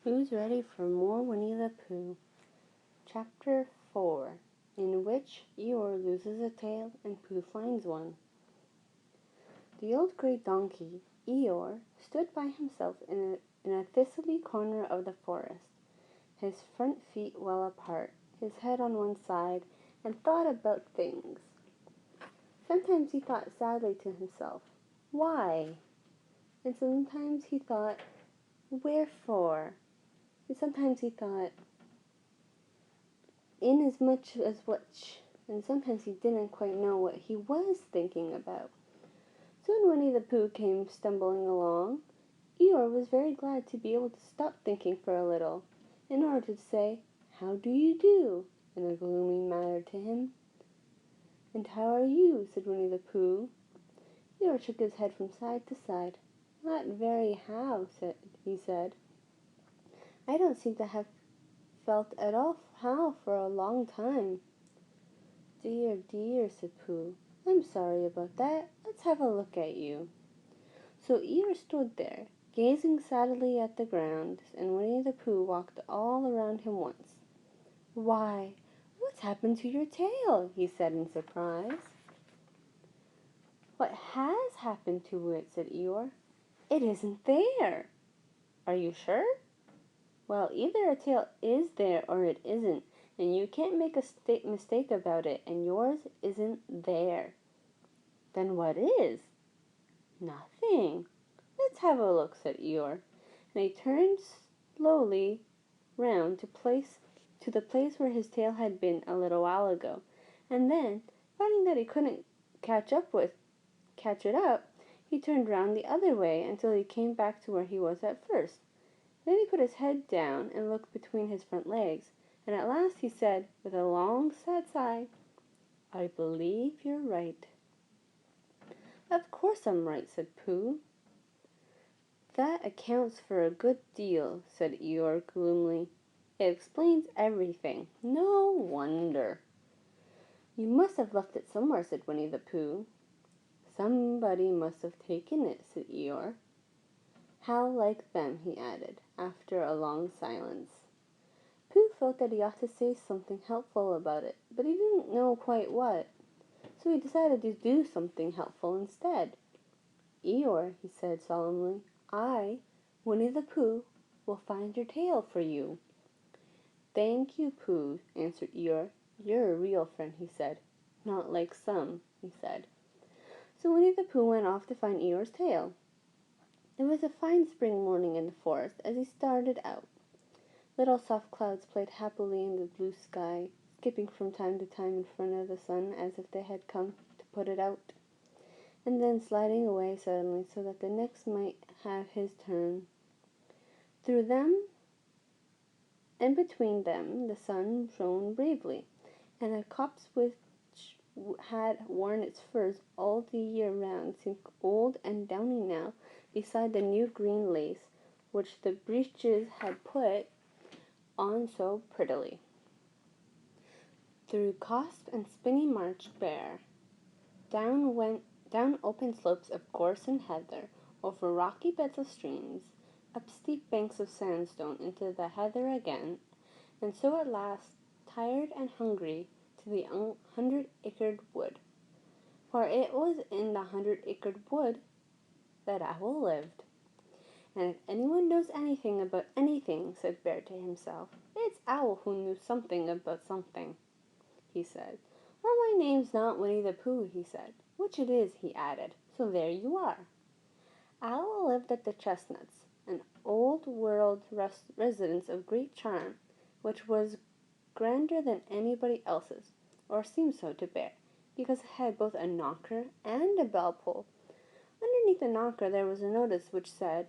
Who's ready for more Winnie-the-Pooh? Chapter 4, in which Eeyore loses a tail and Pooh finds one. The old grey donkey, Eeyore, stood by himself in a thistly corner of the forest, his front feet well apart, his head on one side, and thought about things. Sometimes he thought sadly to himself, "Why?" And sometimes he thought, "Wherefore?" And sometimes he thought, inasmuch as which, and sometimes he didn't quite know what he was thinking about. Soon Winnie-the-Pooh came stumbling along. Eeyore was very glad to be able to stop thinking for a little, in order to say, "How do you do?" in a gloomy manner to him. "And how are you?" said Winnie-the-Pooh. Eeyore shook his head from side to side. "Not very how," he said. "I don't seem to have felt at all how for a long time." "Dear, dear," said Pooh. "I'm sorry about that. Let's have a look at you." So Eeyore stood there, gazing sadly at the ground, and Winnie-the-Pooh walked all around him once. "Why, what's happened to your tail?" he said in surprise. "What has happened to it?" said Eeyore. "It isn't there." "Are you sure?" "Well, either a tail is there or it isn't, and you can't make a mistake about it, and yours isn't there." "Then what is?" "Nothing." "Let's have a look," said Eeyore, and he turned slowly round to the place where his tail had been a little while ago, and then, finding that he couldn't catch it up, he turned round the other way until he came back to where he was at first. Then he put his head down and looked between his front legs, and at last he said, with a long, sad sigh, "I believe you're right." "Of course I'm right," said Pooh. "That accounts for a good deal," said Eeyore gloomily. "It explains everything. No wonder." "You must have left it somewhere," said Winnie-the-Pooh. "Somebody must have taken it," said Eeyore. "How like them," he added, after a long silence. Pooh felt that he ought to say something helpful about it, but he didn't know quite what, so he decided to do something helpful instead. "Eeyore," he said solemnly, "I, Winnie-the-Pooh, will find your tail for you." "Thank you, Pooh," answered Eeyore. "You're a real friend," he said. "Not like some," he said. So Winnie-the-Pooh went off to find Eeyore's tail. It was a fine spring morning in the forest as he started out. Little soft clouds played happily in the blue sky, skipping from time to time in front of the sun as if they had come to put it out, and then sliding away suddenly so that the next might have his turn. Through them and between them the sun shone bravely, and the copse which had worn its furs all the year round seemed old and downy now beside the new green lace which the breeches had put on so prettily. Through copse and spinney marched Bear. Down open slopes of gorse and heather, over rocky beds of streams, up steep banks of sandstone into the heather again, and so at last, tired and hungry, to the 100-acred wood. For it was in the 100-acred wood that Owl lived. "And if anyone knows anything about anything," said Bear to himself, "it's Owl who knew something about something," he said. "Or my name's not Winnie-the-Pooh," he said. "Which it is," he added, "so there you are." Owl lived at the Chestnuts, an old-world residence of great charm, which was grander than anybody else's, or seemed so to Bear, because it had both a knocker and a bell-pull. Underneath the knocker there was a notice which said,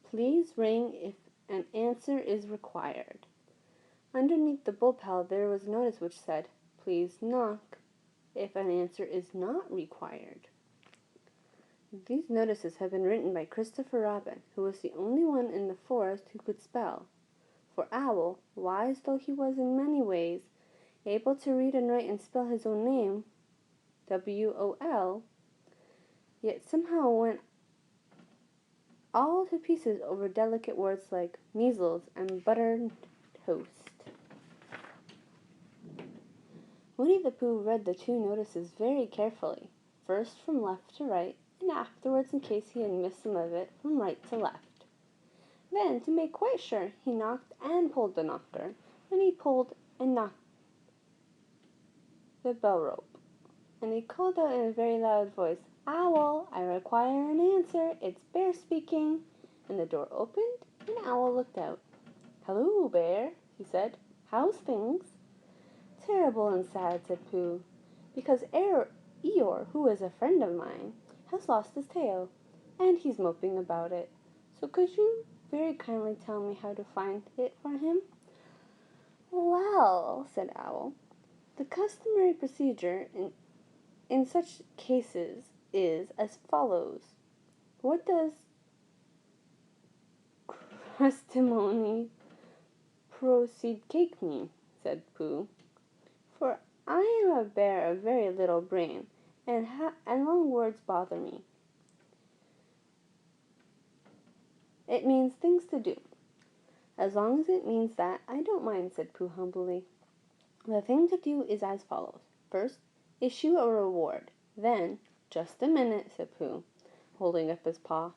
"Please ring if an answer is required." Underneath the bull-pell there was a notice which said, "Please knock if an answer is not required." These notices had been written by Christopher Robin, who was the only one in the forest who could spell. For Owl, wise though he was in many ways, able to read and write and spell his own name, W-O-L, yet somehow when all to pieces over delicate words like measles and buttered toast. Winnie-the-Pooh read the two notices very carefully, first from left to right, and afterwards, in case he had missed some of it, from right to left. Then, to make quite sure, he knocked and pulled the knocker, and he pulled and knocked the bell rope. And he called out in a very loud voice, "Owl, I require an answer. It's Bear speaking." And the door opened, and Owl looked out. "Hello, Bear," he said. "How's things?" "Terrible and sad," said Pooh, "because Eeyore, who is a friend of mine, has lost his tail, and he's moping about it. So could you very kindly tell me how to find it for him?" "Well," said Owl, "the customary procedure in such cases is as follows." "What does crustimony proceed cake mean?" said Pooh. "For I am a bear of very little brain, and long words bother me." "It means things to do." "As long as it means that, I don't mind," said Pooh humbly. "The thing to do is as follows. First, issue a reward. Then—" "Just a minute," said Pooh, holding up his paw.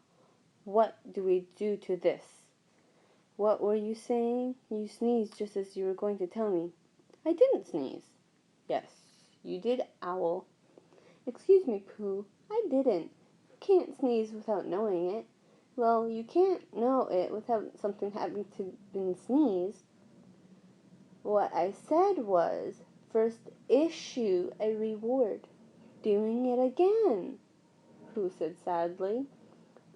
"What do we do to this?" "What were you saying? You sneezed just as you were going to tell me." "I didn't sneeze." "Yes, you did, Owl." "Excuse me, Pooh, I didn't. You can't sneeze without knowing it." "Well, you can't know it without something having to been sneezed." "What I said was, first issue a reward." "Doing it again," Pooh said sadly.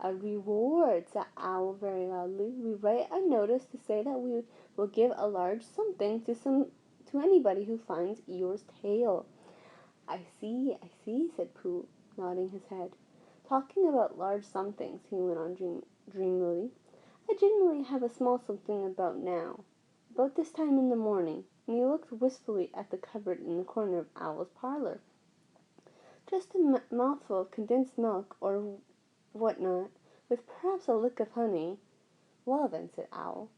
"A reward," said Owl very loudly. "We write a notice to say that we will give a large something to anybody who finds Eeyore's tail." I see," said Pooh, nodding his head. "Talking about large somethings," he went on dreamily, "I generally have a small something about now, about this time in the morning," and he looked wistfully at the cupboard in the corner of Owl's parlor. "Just a mouthful of condensed milk or what not, with perhaps a lick of honey." "Well then," said Owl,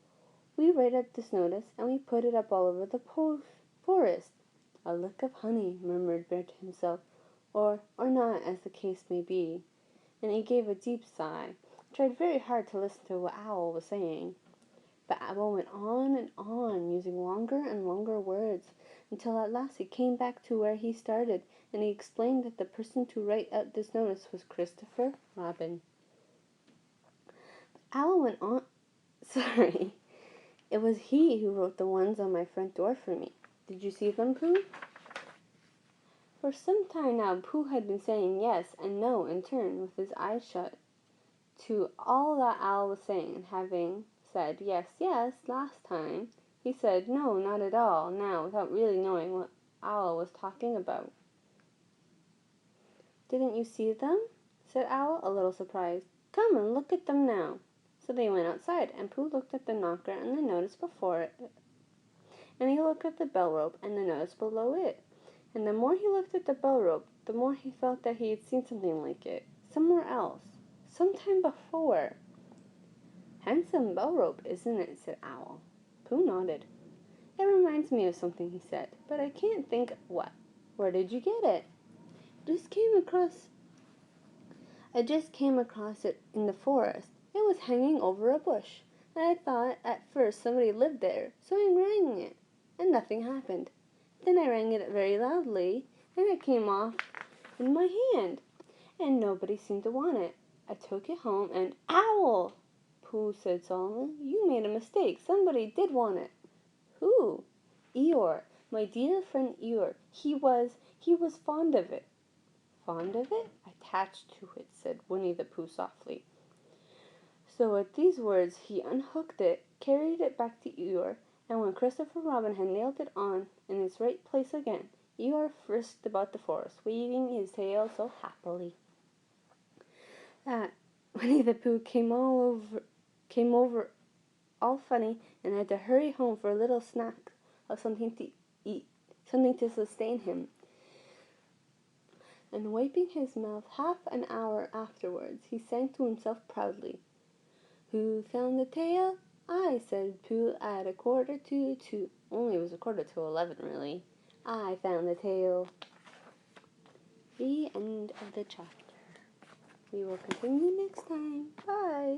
"we write up this notice, and we put it up all over the forest." "A lick of honey," murmured Bear to himself, or not, as the case may be, and he gave a deep sigh, and tried very hard to listen to what Owl was saying. But Owl went on and on, using longer and longer words, until at last he came back to where he started, and he explained that the person to write out this notice was Christopher Robin. But Owl went on, sorry, it was he who wrote the ones on my front door for me. Did you see them, Pooh? For some time now, Pooh had been saying yes and no in turn, with his eyes shut, to all that Owl was saying, and having said yes, yes, last time, he said no, not at all, now, without really knowing what Owl was talking about. "Didn't you see them?" said Owl, a little surprised. "Come and look at them now." So they went outside, and Pooh looked at the knocker and the notice before it, and he looked at the bell rope and the notice below it. And the more he looked at the bell rope, the more he felt that he had seen something like it, somewhere else, some time before. "Handsome bell rope, isn't it?" said Owl. Pooh nodded. "It reminds me of something," he said, "but I can't think what." "Where did you get it?" I just came across it in the forest. It was hanging over a bush, and I thought at first somebody lived there, so I rang it, and nothing happened. Then I rang it very loudly, and it came off in my hand, and nobody seemed to want it. I took it home, and—" "Owl!" Pooh said solemnly, "you made a mistake. Somebody did want it." "Who?" "Eeyore, my dear friend Eeyore. He was fond of it." "Fond of it? Attached to it," said Winnie-the-Pooh softly. So at these words he unhooked it, carried it back to Eeyore, and when Christopher Robin had nailed it on in its right place again, Eeyore frisked about the forest, waving his tail so happily that Winnie-the-Pooh came over all funny, and had to hurry home for a little snack of something to eat, something to sustain him. And wiping his mouth half an hour afterwards, he sang to himself proudly, Who found the tail? I, said Pooh, at 1:45. Only it was 11:15, really. I found the tail. The end of the chapter. We will continue next time. Bye.